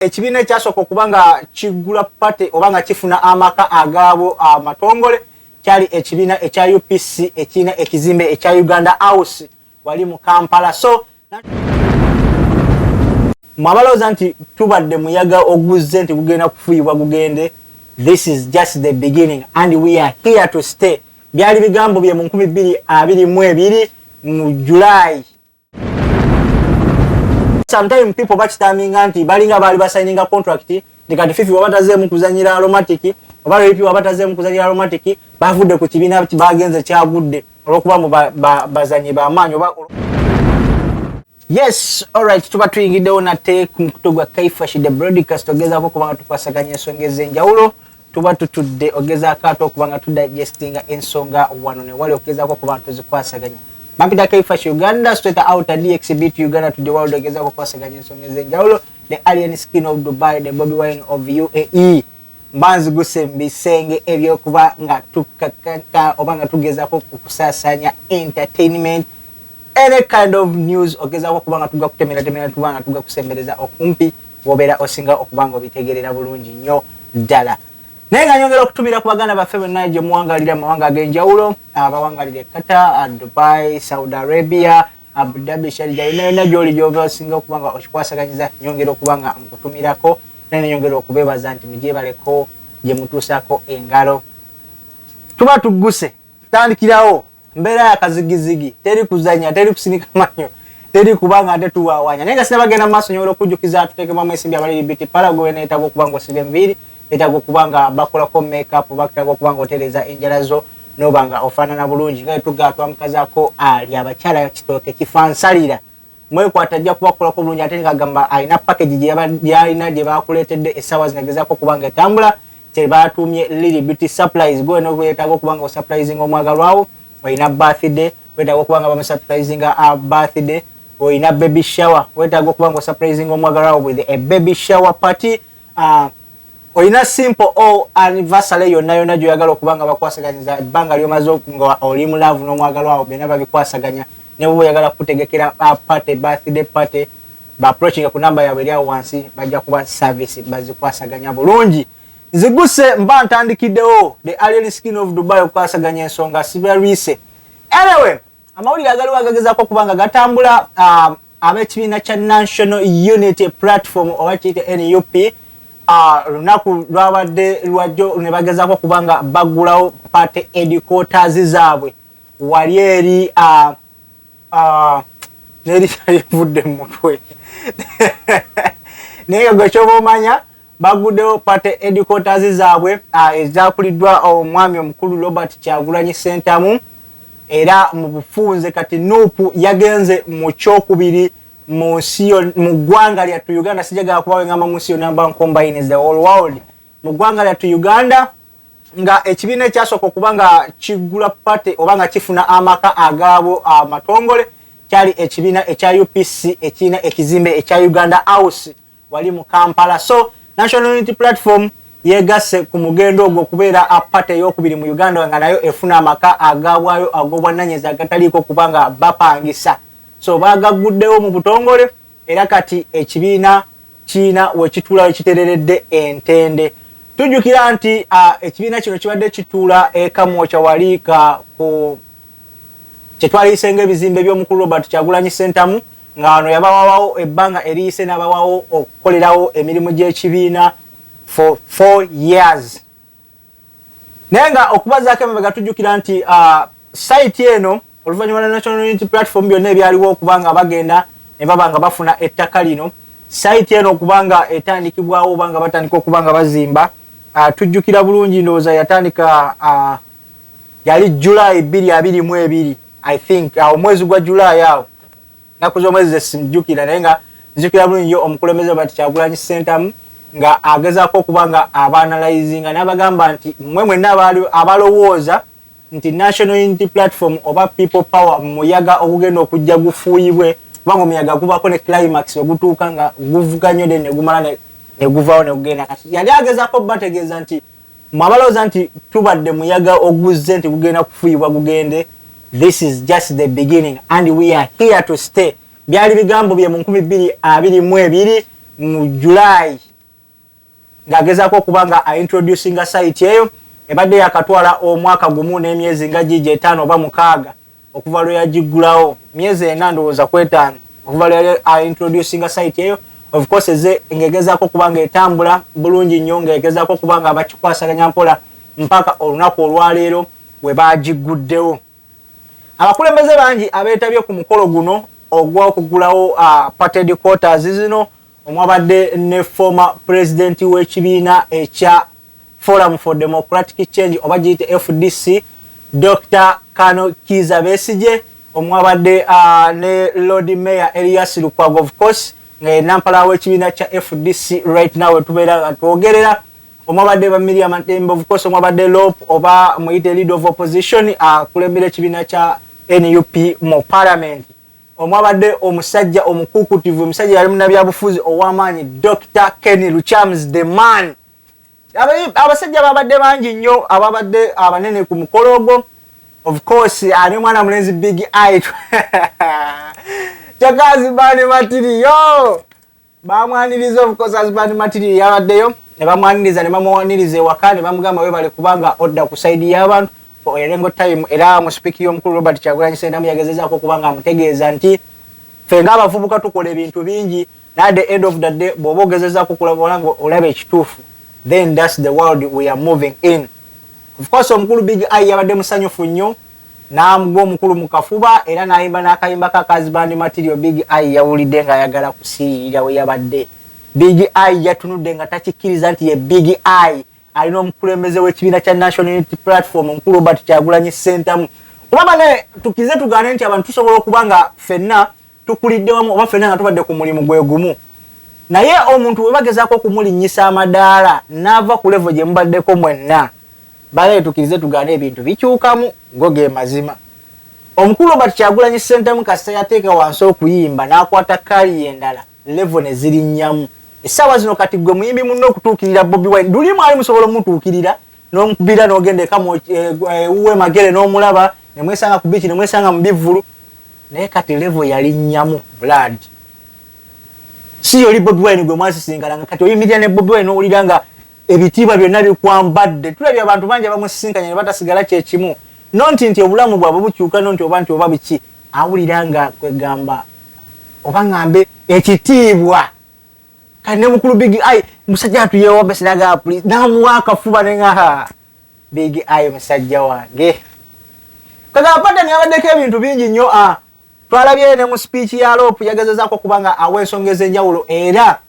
Ekibiina ekyasooka okubanga kigula pate obanga kifuna amaka agabo amatongole kyali ekibiina ekya UPC ekina ekizimbe ekya Uganda House wali mu Kampala. So mwabaloza nti tubadde muyaga oguzze nti gugenda kufuyibwa gugende. This is just the beginning and we are here to stay. Byali bigambo bye mu 2022 mu July. Sometimes people bachitaming anti balinga bali basigninga contract ndikati fifi wabataze mu kuzanyira Aromatic obalo ipi wabataze mu kuzanyira Aromatic bavudde ku kibiina bagenze kyagudde olwokuba bazanyi ba manyo ba. Yes, all right, tuba tuyingide onate kumukutogwa Kaifashi the broadcast ogeza ko kubanga tukwasaganya ensonga ezenjawulo tuba tutudde ogeza akato kubanga tudigestinga ensonga wano ne wali ogeza ko kubanga tuzikwasaganya. Mapita Kaifashi Uganda straight out a DXB to Uganda to the world ogeza ko kwasaganya ensonga ezenjawulo. The alien skin of Dubai, the bobby wine of UAE. Mbanzi gusembi senge ebyo kuba nga tukakaka obanga tugeza ko kusasanya entertainment. Any kind of news ogeza ko kubanga tuga kutemera tubanga tuga kusembereza okumpi wobera osinga okubanga obitegerera bulungi nnyo ddala. Nenga nyongera okutumira ku baganda baffe bonna gye muwangalira amawanga ag'enjawulo abawangalire Qatar, Dubai, Saudi Arabia, Abu Dhabi, Sharjah na gyoli gy'oba osinga okubanga okikwasaganyiriza nyongera okubanga mukutumirako nene nyongera okubebaza nti mugyebaleko gye mutuusako engalo. Tuba tugguse tandikirawo mbeera ya kazigizigi teri kuzanya teri kusinika manyo teri kubanga ate tuwawanya nenga sina bagenda maaso nyongera okujjukiza tutekemu esimbi abaliri biti parago eneetaaga okubanga osiba enviiri etago kubanga bakolako makeup bakitago kubanga otereza enjalazo nobanga ofanana bulungi nga tugatwa mukazako ali abakyala kitooke kifansalira mwe kwatajja kubakolako bulungi ate ngagamba alina package gye alina gye bakuleetedde esawa zinagezako kubanga etambula kye batumye Lily Beauty Supplies gwe no kwetago kubanga surprising omwagalwawo oyina birthday wetago kubanga bamu surprising a birthday oyina baby shower wetago kubanga surprising omwagalwawo with a baby shower party. Oyina simple all anniversary yonna gyoyagala okubanga bakwasaganyiza ebbanga lyomaze nga oli mu love n'omwagalwawo byonna babikwasaganya ne bwe oyagala kutegekera party birthday party ba approaching ku namba yaabwe eri awo wansi bajja kuba service bazikwasaganya bulungi. Ziguse mba ntandikiddewo the alien skin of Dubai okwasaganya ensonga sibalwise. Anyway, amawulire agaliwo agagezaako kubanga gatambula ab'ekibiina kya National Unity Platform oba kiyite NUP lunaku lwabadde lwajjo ne bagezako kubanga bagulawo party headquarters zaabwe wali eri neri vudde mutwe naye gwe kyoba omanya baguddewo party headquarters zaabwe ezakuliddwa omwami omukulu Robert Kyagulanyi Ssentamu era mu bufunze kati NUP yagenze mu kyokubiri Monsio mugwanga lya tu Uganda sijaga kubawe ngamba Monsio namba combine is the whole world mugwanga lya tu Uganda nga ekibiina ekyasooka okubanga kigula pate obanga kifuna amaka agabo amatongole kyali ekibiina ekya UPC ekina ekizimbe ekya Uganda House wali mu Kampala. So National Unity Platform yegasse ku mugendo ogwo kubeera apate y'okubiri mu Uganda nga nayo efuna amaka agabwayo agobwananyeza agataliko kubanga bapangisa. So bagaguddewo mu butongole era kati ekibiina kiina wekituula wekitereredde entende. Tujjukira nti ekibiina kino kibadde kituula ekamwoca wali ku kyetwaliisenga ebizimbe by'omukulu Robert Kyagulanyi Ssentamu nga wano yabawawo ebbanga eriise n'abawawo okukolerawo emirimu gy'ekibiina for 4 years. Naye nga okubazaako emabega tujjukira nti site eno oluvannyuma lwa National Unity Platform byonna ebyaliwo okubanga bagenda ne babanga bafuna ettaka lino site eno okubanga etandikibwawo obanga batandika okubanga bazimba tujjukira bulungi ndowooza yatandika yali July 2022 I think omwezi gwa July awo naku z'omwezi simujjukira naye nga nzijukira bulungi omukulembeze Robert Kyagulanyi Ssentamu nga agezaako okubanga abaanalizinga n'abagamba nti mmwe mwenna abalowooza nti National Unity Platform oba People Power muyaga ogugenda okujja gufuuyibwe kubanga omuyaga gubako ne climax ogutuuka nga guvuga nnyo ne gumala ne guvaawo ne gugenda kati yali agezaako bategeeza nti mwabalowooza nti tubadde muyaga oguzze nti gugenda kufuuyibwa gugende. This is just the beginning and we are here to stay. Byali bigambo bye mu 2022 mu July ng'agezaako kubanga introducinga site eyo ebadde yakatwala omwaka gumu n'emyezi nga gigi 5 oba 6 okuva lwe yagiggulawo myezi 4 ndowooza kwetaano okuva lwe introducinga site eyo. Of course ngegezaako kubanga etambula bulungi nnyo ngegezaako kubanga abakikwasaganya mpola mpaka olunaku olwaleero bwe bagigguddewo. Abakulembeze bangi abeetabye ku mukolo guno ogw'okuggulawo party quarters zino omwabadde ne former president w'ekibiina ekya Forum for Democratic Change oba giyite FDC Dr. Kano Kiza Besigye, omwabadde ne Lord Mayor Elias Lukwago of course nga nampala w'ekibiina kya FDC right now tubeera twogerera, omwabadde ba Miriam Matembe of course omwabadde LOP oba muyite leader of opposition kulembera ekibiina kya NUP mu parliament, omwabadde omusajja omukukutivu omusajja yali munnabyabufuzi ow'amaanyi Dr. Kenny Luchams the man. Abasajja babadde bangi nnyo ababadde abanene ku mukolo ogwo. Of course ani mwana mulenzi Big Eye Chakazi Bani Material bamwaniriza of course as Bani Material yabaddeyo ne bamwaniriza ne bamwaniriza ewaka ne bamugamba we bale kubanga odda ku side y'abantu for erengo time era mu speaker y'omukulu Robert Kyagulanyi Ssentamu yagezezaako kubanga amutegeeza nti ffe ng'abavubuka tukola ebintu bingi na at the end of the day bw'oba ogezezaako kulabula nga olaba ekituufu then that's the world we are moving in. Of course omukulu Big Eye yabadde musanyufu nnyo n'amugwa omukulu mu kafuba era n'ayimba n'akayimba ka Kazibandi Material. Big Eye yawulidde nga ayagala kusiirira we yabadde. Big Eye yatunudde nga takikkiriza nti ye Big Eye alina omukulembeze w'ekibiina kya National Unity Platform omukulu Robert Kyagulanyi Ssentamu. Olaba ne tukize tugaane nti abantu tusobola okuba nga ffenna tukulidde wamu oba ffenna nga tubadde ku mulimu gwe gumu, naye omuntu we bagezaako okumulinnyisa amadaala n'ava ku level gye mubaddeko mwenna bale tukirize tugaane ebintu bikyukamu go ge mazima. Omukulu Robert Kyagulanyi Ssentamu kasita yateeka wansi okuyimba n'akwata kali endala level ne zirinnyamu. Essaawa zino kati gwe muyimbi munno okutuukirira Bobi Wine duli mwali musobola omutuukirira n'omukubira n'ogenda eka uwe magere n'omulaba ne mwesanga ku biiki ne mwesanga mu bivvulu, naye kati level yalinnyamu blood. Si yoli Bobi Wine gwe mwasisinkana kati oyimirira ne Bobi Wine n'owulira nga ebitiibwa byonna bikwambadde. Tulabye abantu bangi abamusisinkanye ne batasigala kyekimu nti obulamu bwabwe bukyuka nti oba nti oba biki awulira nga kwegamba oba ngambe ekitiibwa. Kati ne mukulu Big Eye musajja atuyeewombe sinaga police n'amuwa akafuba ne nga Big Eye musajja wange. Kagapata ni abaddeko ebintu bingi nnyo. Twalabye ne mu speech ya LOP yagezezaako kubanga awa ensonga ez'enjawulo era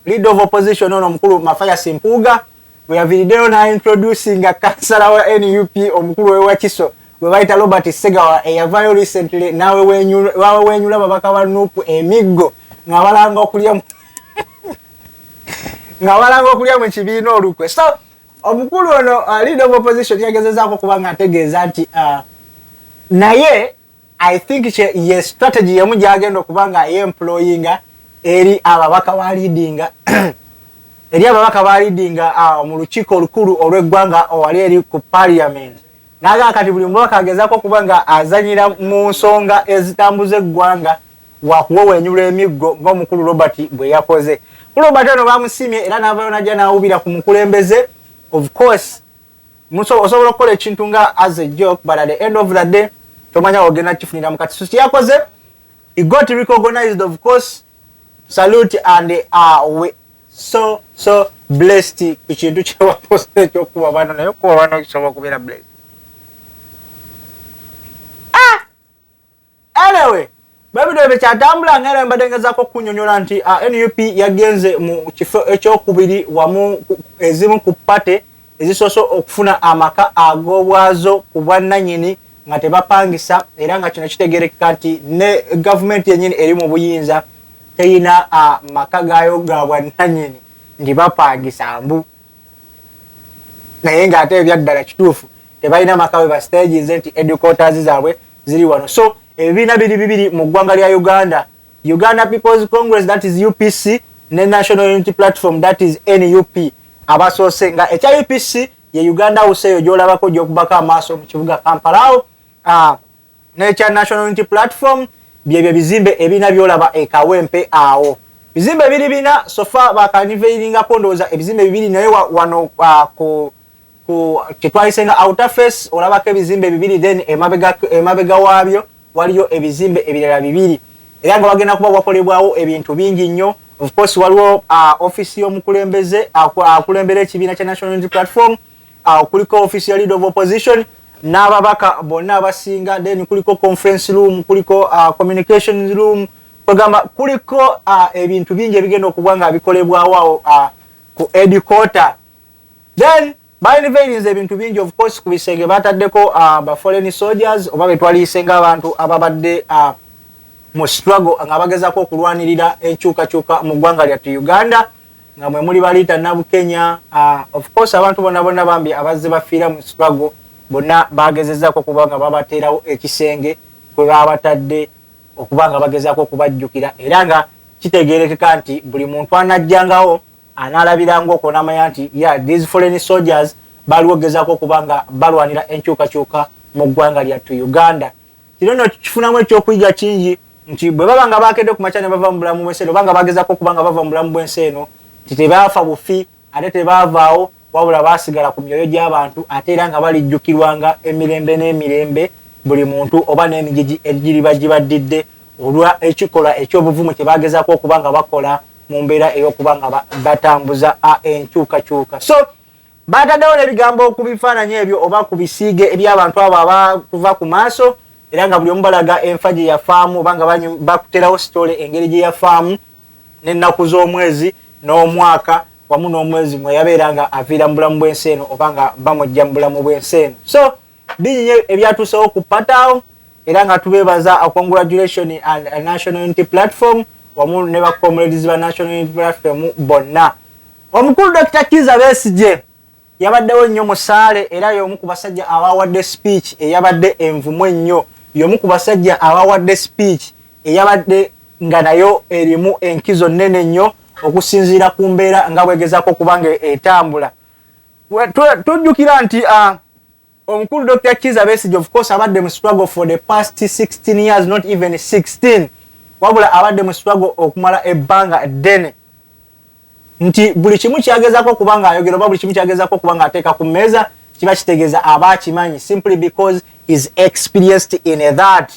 leader of opposition ono omukulu Mafaya Simpuuga we yaviriddeyo na introducing kansala wa NUP omukulu we Wakiso we bayita Robert Segawa eyavaayo recently nawe wenyula babaka ba NUP emiggo nga balanga okulya mu kibiina olukwe. So omukulu ono leader of opposition yagezezaako kubanga ategeeza nti naye I think ye strategy yamu gyagenda okubanga employinga eri ababaka ba leadinga eri ababaka ba leadinga mu lukiiko olukulu olw'eggwanga owali eri ku parliament. Naga kati buli mubaka agezaako kubanga azanyira mu nsonga ezitambuza eggwanga wakuwewenyula emiggo ng'omukulu Robert bwe yakoze. Robert ono bamusimye era n'avaayo n'ajja n'awubira ku mukulembeze. Of course osobola okukola ekintu nga as a joke but at the end of the day tomanya ogenda kifunira mukati. So yakoze he got recognized of course. Salute and we so blessed ku kintu kyewakoze ekyokuba bano naye kuba bano kisobola kubeera blessed. Anyway babidde bekyatambula nga era mbadde ngezaako kunnyonnyola nti NUP yagenze mu kifo ekyokubiri wamu ezimu ku pate ezisoose okufuna amaka ag'obwazo ku bwannannyini nga tebapangisa era nga kino kitegerekeka nti ne gavumenti yennyini eri mu buyinza teyina maka gayo ga bwannannyini ndi bapangisa mbu naye ng'ate ebyaddala kituufu tebalina maka we ba stages nti headquarters zaabwe ziri wano. So ebibiina bibiri mu ggwanga lya Uganda People's Congress that is UPC ne National Unity Platform that is NUP abasoose nga ekya UPC ye Uganda House eyo gy'olabako gy'okubako amaaso mu kibuga Kampala awo n'ekya National Unity Platform byebyo bizimbe ebiina by'olaba e Kawempe awo. bizimbe biri bina sofa bakaniveiringa kondoza ebizimbe bibiri naye wano ku kitwalisenga outer face olabako ebizimbe bibiri then emabega waabyo waliyo ebizimbe ebirala bibiri era nga bagenda kuba wakolebwawo ebintu bingi nnyo. Of course waliwo office y'omukulembeze akulembera ekibiina kya National Unity Platform, kuliko office ya leader of opposition n'ababaka bonna abasinga, then kuliko conference room, kuliko communication room, kugamba kuliko ebintu bingi ebigenda okuba nga bikolebwawo ku headquarter. Then bainveirinze ebintu bingi of course ku bisenge bataddeko ba foreign soldiers oba betwalisenga abantu ababadde mu struggle nga bagezako okulwanirira enkyukakyuka mu ggwanga lyattu Uganda nga mwe muli balita nabu Kenya. Of course abantu bonna bambi abazze bafiira mu struggle bonna bagezezako kuba nga babateerawo ekisenge kwe babatadde okuba nga bagezako okubajjukira era nga kitegeerekeka nti buli muntu anajjangawo analabiranga okunamanya nti these foreign soldiers baliwo gezako okuba nga balwanira enkyukakyuka mu ggwanga lyattu Uganda. Kino nno kifunamu ekyokuyiga kingi nti bwe baba nga bakedde ku makya ne bava mu bulamu bw'ensi eno oba nga bagezako okuba nga bava mu bulamu bw'ensi eno nti tebaafa bufi ate tebaavaawo wabula baasigala ku myoyo gy'abantu ate era nga balijjukirwanga emirembe n'emirembe buli muntu oba n'emigigi egiriba gibaddidde olwa ekikolwa ekyobuvumu kye bagezako okuba nga bakola mu mbeera ey'okuba nga batambuza enkyukakyuka. So bataddewo n'ebigambo ku bifaananyi ebyo oba ku bisiige eby'abantu abo abakuva ku maaso era nga buli omu balaga enfa gye yafaamu oba nga bakuterawo sitole engeri gye yafaamu n'ennaku z'omwezi n'omwaka wamu n'omwezi mwe yabeera nga aviira mu bulamu bw'ensi eno oba nga bamujja mu bulamu bw'ensi eno. So bingi ebyatuusewo ku pataawo era nga tubeebaza congratulation and National Unity Platform wamu ne ba comrades ba National Unity Platform bonna. Omukulu Dr. Kizza Besigye yabaddewo nnyo musaale era y'omu ku basajja abawadde speech eyabadde envumu ennyo, y'omu ku basajja abawadde speech eyabadde nga nayo erimu enkizo nnene nnyo okusinziira ku mbeera nga bwegezako kubanga etambula. Tujjukira nti omukulu Dr. Kizza Besigye of course abadde mu struggle for the past 16 years, not even 16, wabula abadde mu struggle okumala ebbanga ddene nti buli kimu kyagezako kubanga ayogera oba buli kimu kyagezako kubanga ateeka ku mmeeza kiba kitegeeza aba akimanyi simply because is experienced in that.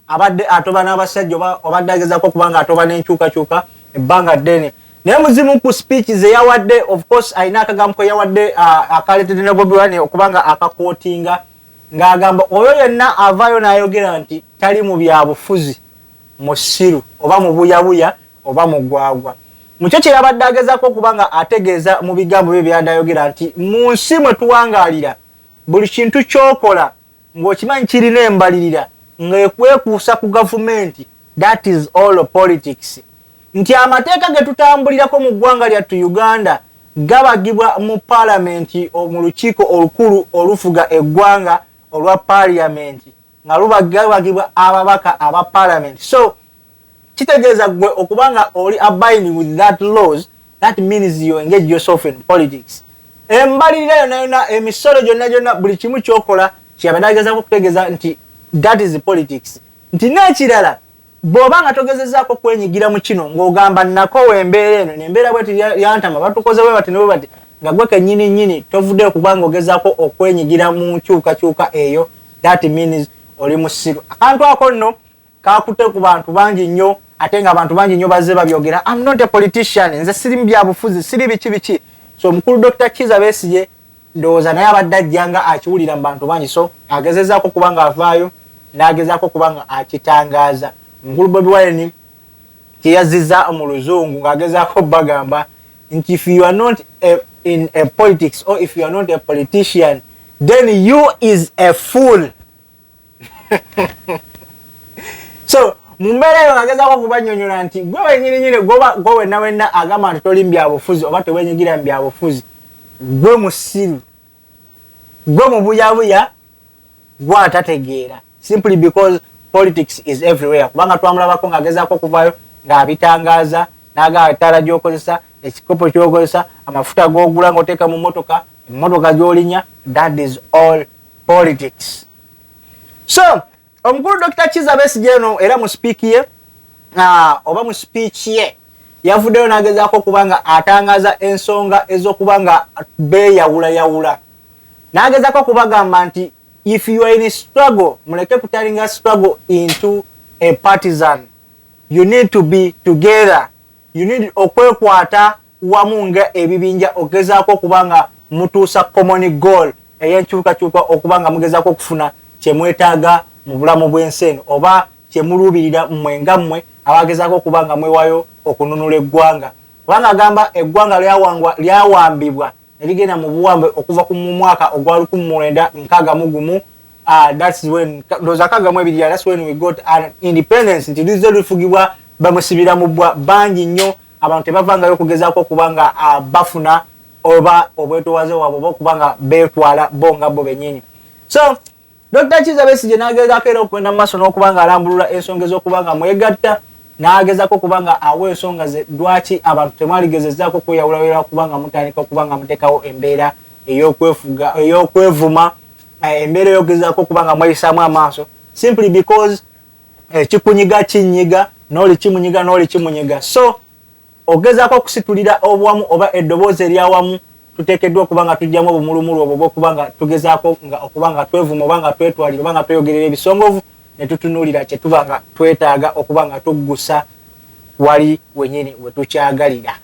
Abadde atoba n'abasajja obadde agezako kubanga atoba n'enkyukakyuka ebbanga ddene. Naye muzimu ku speeches eyawadde of course ayina akagambo ke yawadde akaleetedde ne Bobi Wine okubanga akakootinga ng'agamba oyo yenna avaayo n'ayogera nti tali mu byabufuzi musiru oba mu buyabuya oba mu gwagwa. Mukyo kye yabadde agezako okubanga ategeeza mu bigambo bye byadde ayogera nti mu nsi mwe tuwangaalira buli kintu ky'okola ng'okimanyi kirina embalirira ng'ekwekuusa ku gavumenti, that is all politics. Nti amateeka ge tutambulirako mu ggwanga lyattu Uganda gabagibwa mu palamenti mu lukiiko olukulu olufuga eggwanga olwa parliamenti nga gabagibwa ababaka aba palamenti. So kitegeeza gwe okubanga oli abiding with that laws, that means you engage yourself in politics. Embalirira yonna emisolo gyonna buli kimu kyokola kyabadde agezaako okutegeeza nti that is politics. Nti n'ekirala bw'oba nga togezezaako kwenyigira mu kino ng'ogamba nako w'embeera eno n'embeera bweti yantama batukoze bwe bati ne bwe bati nga gwe kennyini tovudde okubanga ogezaako okwenyigira mu nkyukakyuka eyo, that means oli musiru. Akantu ako nno kakutte ku bantu bangi nnyo ate nga abantu bangi nnyo bazze babyogera. I'm not a politician, nze siri mu byabufuzi, siri biki. So omukulu Dr. Kizza Besigye ndowooza naye abadde ajjanga akiwulira mu bantu bangi, so agezezaako kubanga avaayo n'agezaako kubanga akitangaaza. Omukulu Bobi Wine kyeyaziza mu luzungu ng'agezaako bagamba nti if you are not in a politics or if you are not a politician then you is a fool. So mu mbeera eyo ng'agezaako kubanyonyola nti gwe wenyininyini gwe wenna agamba nti toli mu byabufuzi oba tewenyigira mu byabufuzi, gwe musiru, gwe mu buyabuya, gwe atategeera, simply because politics is everywhere. Kubanga twamulabako ng'agezaako okuvaayo ng'abitangaaza n'agaba ettaala gy'okozesa, ekikopo ky'okozesa, amafuta g'ogula ng'oteeka mu mmotoka, emmotoka gy'olinya, that is all politics. So omukulu Dr. Kizza Besigye eno era mu speech ye yavuddeyo n'agezaako kubanga atangaza ensonga ez'okubanga beeyawulayawula. N'agezaako kubagamba nti if you are in a struggle, muleke kutalinga struggle into a partisan. You need to be together. You need okwekwata wamu nga ebibinja ogezaako kubanga mutuusa common goal ey'enkyukakyuka okubanga mugezaako okufuna kyemwetaaga mu bulamu bw'ensi eno oba kyemuluubirira mmwe nga mmwe abagezaako okubanga mwewaayo okununula eggwanga. Kubanga agamba eggwanga lyawambibwa ne ligenda mu buwambe okuva ku mwaka ogwa 1961. That's when those akaga mwebiri, that's when we got an independence. Nti lizo lifugibwa bamusibira mu bwa bangi nnyo abantu tebavangayo kugezaako kubanga bafuna oba obwetowaze wabwe okubanga beetwala bonga bo bennyini. So Dr. Kizza Besigye n'agezaako era okwenda mu maaso n'okubanga alambulula ensonga ez'okubanga mwegatta, n'agezaako kubanga awa ensonga ze lwaki abantu temwaligezezzaako kweyawulawera kubanga mutandika okubanga muteekawo embeera ey'okwevuma, embeera ey'ogezaako kubanga mweyisaamu amaaso simply because kikunyiga kinyiga n'oli kimunyiga n'oli kimunyiga. So ogezaako okusitulira obwamu oba eddoboozi eryawamu tuteekeddwa okubanga tujjamu obumulumulu obwo bw'okubanga tugezaako nga okubanga twevuma oba nga twetwalira oba nga tweyogerera ebisongovu ne tutunuulira kye tubanga twetaaga okubanga tuggusa wali wennyini we tukyagalira.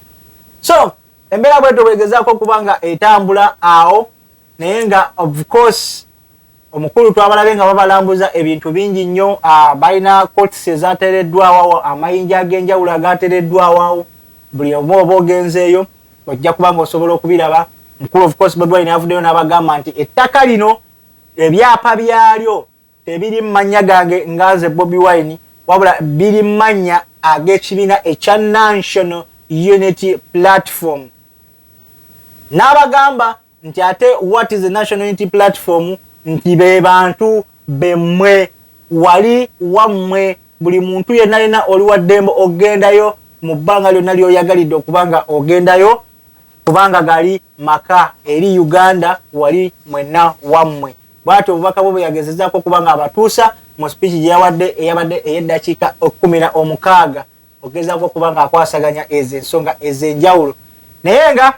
So embeera bwetyo bwegezaako okubanga etambula awo, naye nga of course omukulu twabalabe nga babalambuza ebintu bingi nnyo. Balina courts ezateereddwawo, amayinja ag'enjawulo agateereddwawo. Buli omu oba ogenzeeyo ojja kubanga osobola okubiraba. Mukulu of course Bobi Wine avuddeyo n'abagamba nti ettaka lino ebyapa byalyo tebiri mu mannya gange ngaze Bobi Wine, wabula biri mu mannya ag'ekibiina ekya National Unity Platform. N'abagamba nti ate what is the National Unity Platform? Nti be bantu bemmwe wali wammwe, buli muntu yenna yenna oli waddembe ogendayo mu bbanga lyonna ly'oyagalidde okubanga ogendayo kubanga gali maka eri Uganda wali mwenna wammwe. Bw'atyo obubaka bwe yagezezzaako kubanga abatuusa mu speech gye eyabadde ey'eddakiika 16 ogezaako kubanga akwasaganya ezo ensonga ez'enjawulo. Naye nga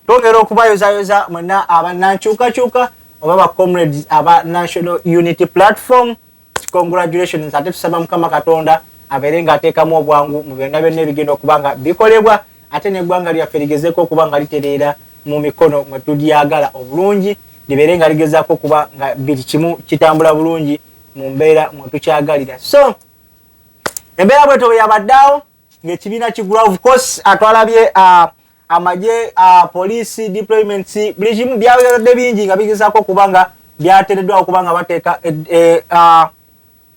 twongera okubayozaayoza mwenna abannankyukakyuka oba ba comrades aba National Unity Platform, congratulations. Ate tusaba Mukama Katonda abeere ng'ateekamu obwangu mu byonna byonna ebigenda okubanga bikolebwa, ate n'eggwanga lyaffe ligezeeko okubanga litereera mu mikono mwe tulyagala obulungi, libeere nga ligezaako okuba nga buli kimu kitambula bulungi mu mbeera mwe tukyagalira. So embeera bwetyo bwe yabaddeawo ng'ekibiina kigula, of course atwalabye amagye, police deployments, buli kimu byabadde bingi nga bigezaako okuba nga byateereddwawo okuba nga bateeka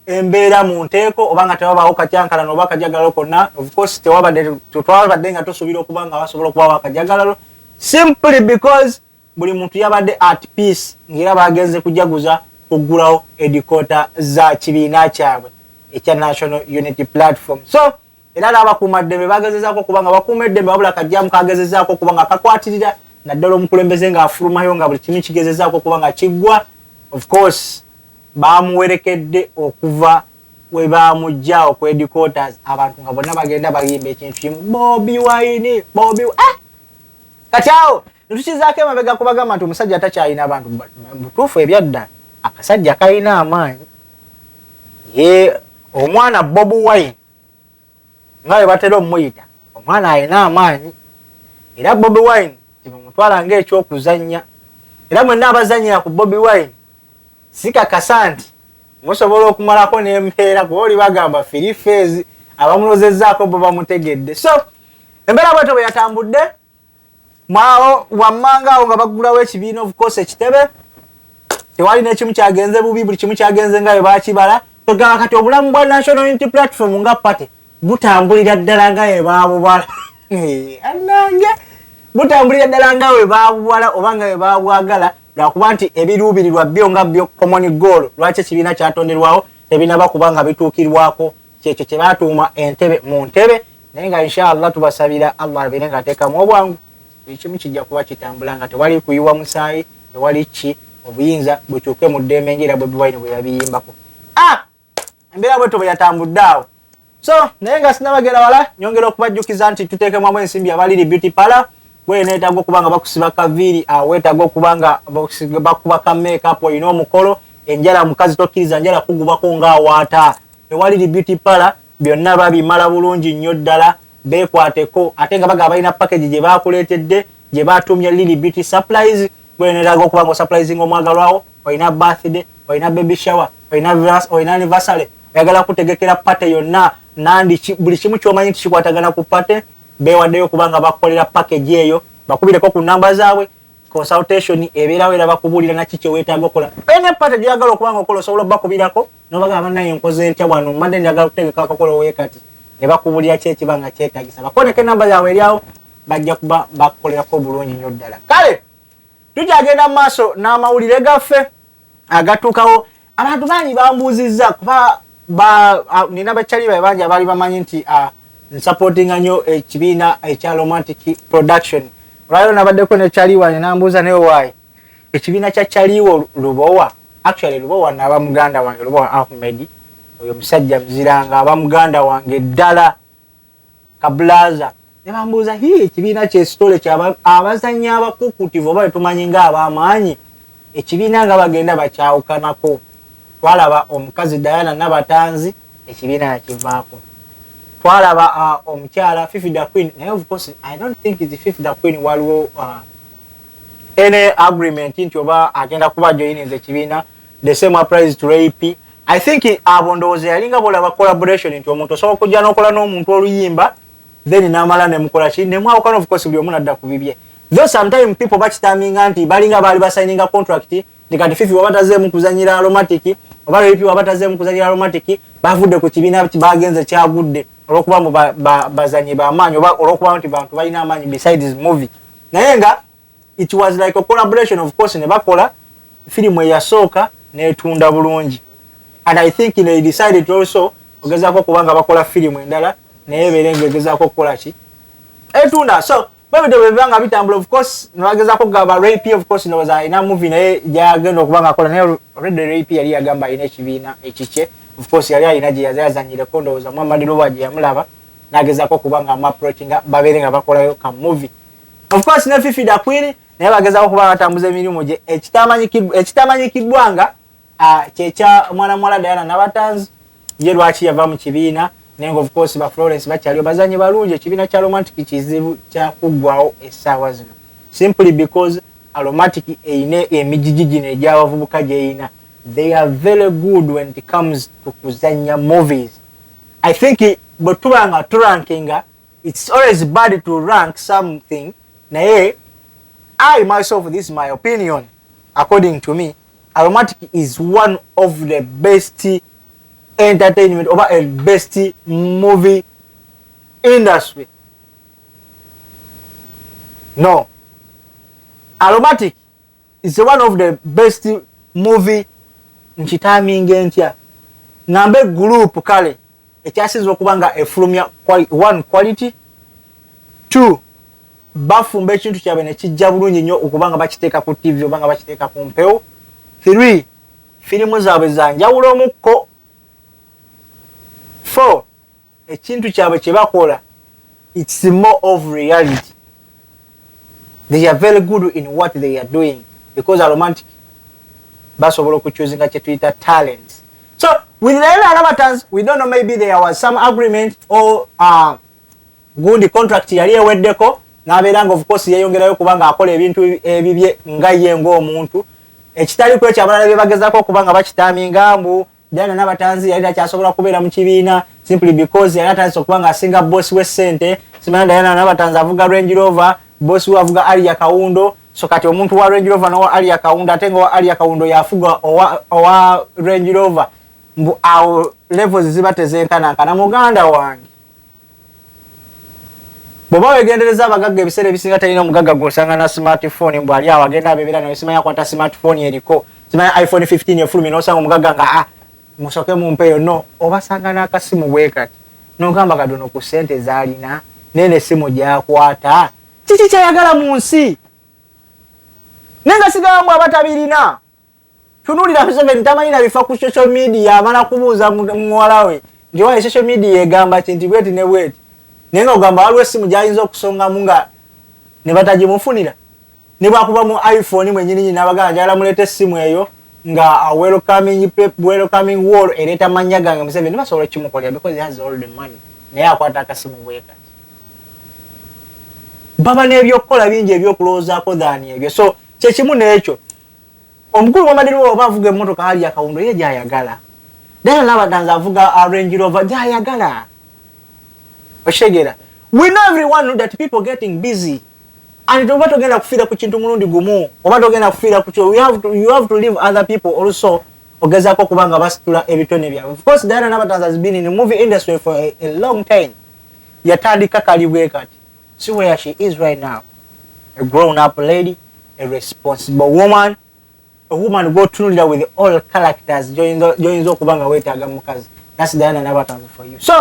embeera mu nteeko oba nga tewabaawo katyankalano oba akajagalalo konna. Of course twabadde nga tusuubira okuba nga basobola okubaawo akajagalalo simply because buli muntu yabadde at peace ng'era bagenze kujaguza kuggulawo edikoota za kibiina kyabwe ekya National Unity Platform. So era n'abakuumaddembe bagezezaako okuba nga bakuuma eddembe, wabula kajjamu kagezezaako okuba nga kakwatirira naddala omukulembeze ng'afulumayo nga buli kimu kigezezaako okuba nga kiggwa. Of course bamuwerekedde okuva we bamujja okw'edikotas, abantu nga bonna bagenda bayimba ekintu kimu, Bobi Wine, Bobi kati awo netukizaako emabega kubagamba nti omusajja takyalina abantu. Butuufu ebyadda akasajja kalina amaanyi, ye omwana Bobi Wine nga bwe batera omuyita, omwana alina amaanyi. Era Bobi Wine timumutwala ng'ekyokuzannya, era mwenna abazannyira ku Bobi Wine sikakasa nti musobola okumalako n'embeera kuba oli bagamba free phase abamulozezzaako bo bamutegedde. So embeera bwetyo bwe yatambudde mwawo wammanga awo nga baggulawo ekibiina, of course ekitebe tewali n'ekimu kyagenze bubi, buli kimu kyagenze nga bwe baakibala. Togamba kati obulamu bwa National Unity Platform nga pate butambulira ddala nga bwe baabubala. Annange butambulira ddala nga bwe baabubala oba nga bwe baabwagala, lwakuba nti ebiruubirirwa byo nga byo common goal. Lwaki ekibiina kyatonderwawo tebinaba kuba nga bituukirwako, kyekyo kye baatuuma entebe mu ntebe. Naye nga inshallah tubasabira Allah abeere ng'ateekamu obwangu, buli kimu kijja kuba kitambula nga tewali kuyiwa musaayi, tewali ki obuyinza bukyuke mu ddembe ng'era Bobi Wine bwe yabiyimbako. Embeera bwetyo bwe yatambudde awo So nenga sinabagera wala nyongera okubajjukiza nti tuteeke mwamu ensimbi abaliri beauty parlor gwe neetaga okubanga bakusiba kaviri weetaga okubanga bakuba ka makeup oyina omukolo enjala mukazi tokkiriza njala kugubako ng'awaata ewaliri beauty parlor byonna babimala bulungi nnyo ddala beekwateko ate nga baga balina package gye baakuleetedde gye baatumye Lily Beauty Supplies gwe neetaga okubanga surprising omwagalwawo oyina birthday oyina baby shower oyina anniversary oyagala kutegekera pate yonna nandi buli kimu kyomanyi nti kikwatagana ku pate beewaddeyo kubanga bakolera package eyo bakubireko ku namba zaabwe consultation ebeerawo era bakubuulira naki kye weetaaga okola ene pate gyagala okubanga okola osobola bakubirako nobagamba naye nkoze ntya wano mbadde njagala kutegeka akakolo weekati ne bakubuulira ki ekibanga kyetaagisa bakoneko enamba zaabwe eryawo bajja kuba bakukolerako bulungi nnyo ddala kale tukyagenda mu maaso n'amawulire gaffe agatuukawo abantu bangi bambuuzizza kuba nina bakyali bae bangi abaali bamanyi nti nsupportinga nnyo ekibiina ekya Aromatic production olwaliro nabaddeko ne Chaliwa nambuuza naye waayi ekibiina kya Chaliwo Lubowa actually Lubowa naaba muganda wange Lubowa Ahmed oyo musajja muziranga aba muganda wange ddala kablaza ne bambuuza ekibiina ky'esitole ky'abazannyi abakukutivu oba betumanyi ng'ab'amaanyi ekibiina nga bagenda bakyawukanako twalaba omukazi Diana Nabatanzi ekibiina nakivaako twalaba omukyala Fifi the Queen naye of course I don't think it's Fifi the Queen waliwo any agreement nti oba agenda kuba joining ekibiina the same applies to AP I think abondooze yalinga bolaba collaboration nti omuntu osobola okujja n'okola n'omuntu oluyimba then n'amala ne mukola ki ne mwawukana of course buli omu nadda ku bibye though sometimes people bakitaminga nti balinga baali basigninga contract ndikati Fifi wabatazeemu kuzanyira Aromatic oba AP wabatazeemu kuzanyira Aromatic bavudde ku kibiina bagenze kyagudde olwokuba bazanyi b'amaanyi oba olwokuba nti bantu balina amaanyi besides movie naye nga it was like a collaboration of course ne bakola filimu eyasooka n'etunda bulungi and I think they decided also ogezaako kubanga bakola filimu endala naye beerenga egezaako okukola ki etunda so babidde bwebibanga bitambula of course nebagezaako kugamba Rape of course ndowooza alina movie naye gyagenda okubanga akola naye already Rape yali yagamba alina ekibiina ekikye of course yali alina gye yazanyireko ndowooza Muhammad Luba gye yamulaba n'agezaako okubanga amuapproachinga babeere nga bakolayo ka movie of course ne Fifi the Queen naye bagezaako okuba batambuza emirimu gye ekitamanyikiddwanga kyekya mwana muwala Diana Nabatanzi ye lwaki yava mu kibiina naye of course ba Florence bakyaliyo bazanyi balungi ekibiina kya Aromatic kizibu kyakuggwawo essaawa zino simply because Aromatic eine emijiji gino egy'abavubuka gyeyina they are very good when it comes to kuzanya movies I think bwe tubanga turankinga it's always bad to rank something naye I myself this is my opinion according to me Aromatic is one of the best entertainment over a best movie industry. No. Aromatic is one of the best movie nchitaminge ntya. Nambe group kale ekyasiza okubanga efulumya one quality 2 bafumba ekintu kyabe ne kijja bulungi nnyo okubanga bakiteeka ku TV obanga bakiteeka ku mpewo 3 filimu zaabwe za njawulo omukko 4 ekintu kyabe kye bakola it's more of reality they are very good in what they are doing because Aromatic basobola okuchozinga kye tuyita talent so with the Aromatic we don't know maybe there was some agreement or good contract yali eweddeko n'abeeranga of course yeyongerayo kubanga akola ebintu ebibye nga ye ng'omuntu ekitali kwe kyabalala bye bagezaako okubanga bakitaminga mbu Diana Nabatanzi yali takyasobola kubeera mu kibiina simply because yali atandise okubanga asinga boss we ssente simanya Diana Nabatanzi avuga Range Rover boss we avuga Alia Kawundo so kati omuntu wa Range Rover n'owa Alia Kawundo ate nga owa Alia Kawundo yafuga owa Range Rover mbu awo levels ziba tezenkanankana muganda wange bw'oba wegendereza abagagga ebiseera ebisinga talina omugagga gw'osanga na smartphone mbu ali awo agenda abeebera naye simanya akwata smartphone eriko simanya iPhone 15 efulumye n'osanga omugagga nga musoke mumpeyo no obasanga n'akasimu bwekati n'ogamba kadono ku ssente z'alina nene essimu gy'akwata kiki kyayagala mu nsi nenga sigala mbu abatabirina tunuulira Museveni tamanyira bifa ku social media amala kubuuza muwala we ngiwa social media egamba nti bweti ne bweti nenga ogamba waliwo essimu gyayinza okusongamu nga ne batagimufunira ne bwakuba mu iPhone mwenyini n'abagamba njagala mulete essimu eyo nga welcoming wall ereta manya gange Museveni basobola kimukolera because he has all the money naye akwata akasimu bweka baba n'ebyokukola bingi ebyokuloozaako daani ebyo so kyekimu n'ekyo omukulu w'amadini oba avuga emmotoka hali akawundo ye gyayagala ddala n'abatanzi avuga Range Rover gyayagala oshegera we know everyone that people getting busy and oba togenda kufiira ku kintu mulundi gumu oba togenda kufiira ku kyo you have to leave other people also ogezaako kubanga basitula ebitone byabwe of course Diana Nabatanzi has been in the movie industry for a long time yatandika kali bwe kati see where she is right now a grown up lady a responsible woman a woman go tunulira with all characters joyinza okubanga weetaaga mukazi that's Diana Nabatanzi for you so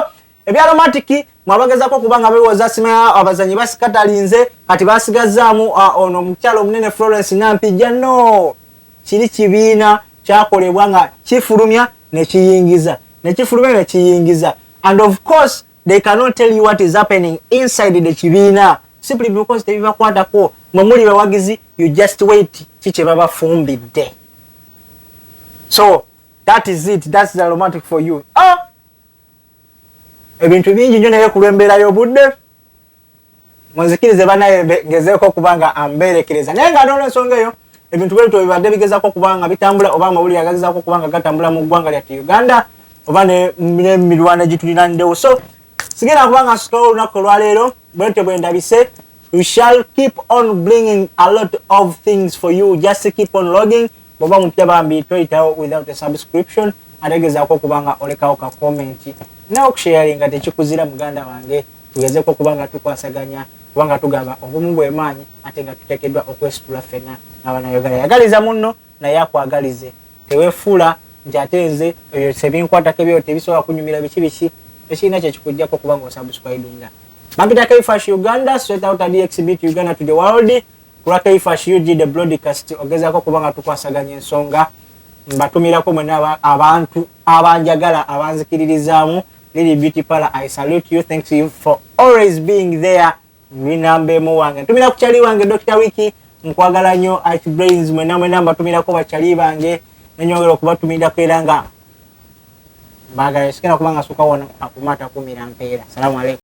ebya Aromatic mwabagezako kubanga bewoza sima abazanyi basikatalinze kati basigazaamu ono mukyalo munene Florence Nampijja no kiri kibiina kyakolebwa nga kifulumya ne kiyingiza and of course they cannot tell you what is happening inside the kibiina simply because tebibakwatako mwemuli bawagizi you just wait kikye babafumbidde so that is it that's the Aromatic for you ebintu bingi nnyo naye kulwembeera y'obudde munzikirize banaye ngezeeko kubanga ambeerekereza naye nga n'olwensonga eyo ebintu bwebito bibadde bigezaako kubanga bitambula oba amawulire agagezaako kubanga gatambula mu ggwanga lyattu Uganda oba n'emirwana gitulinandewo so sigenda kubanga nsukirawo olunaku olwaleero bwetyo bwe ndabise we shall keep on bringing a lot of things for you just keep on logging bw'oba mutya bambi toyitawo without a subscription ategezaako kubanga olekawo ka comment nawe okusharinga tekikuzira muganda wange tugezeeko kubanga tukwasaganya kubanga tugamba obumu bw'emaanyi ate nga tuteekeddwa okwesitula ffenna n'abannayuganda yagaliza munno naye akwagalize teweefuula nti ate nze sebinkwatako ebyo tebisobola kunyumira biki ekirina kyekikujjako kubanga osubscribinga bampita Kaifash Uganda straight out of the exhibit Uganda to the world kula Kaifash UG the broadcast ogezaako kubanga tukwasaganya ensonga mbatumirako mwena abantu abanjagala abanzikiririzaamu Lily Beauty Parlor I salute you thanks you for always being there winambemo wange ntumira ku kyali wange Dr. Wiki nkwagala nnyo Arch Brains mwena mbatumirako bakyali bange nenyongera okubatumirako era nga mbagala sikena kubanga suka wona akumata kumira mpeera salamu alaykum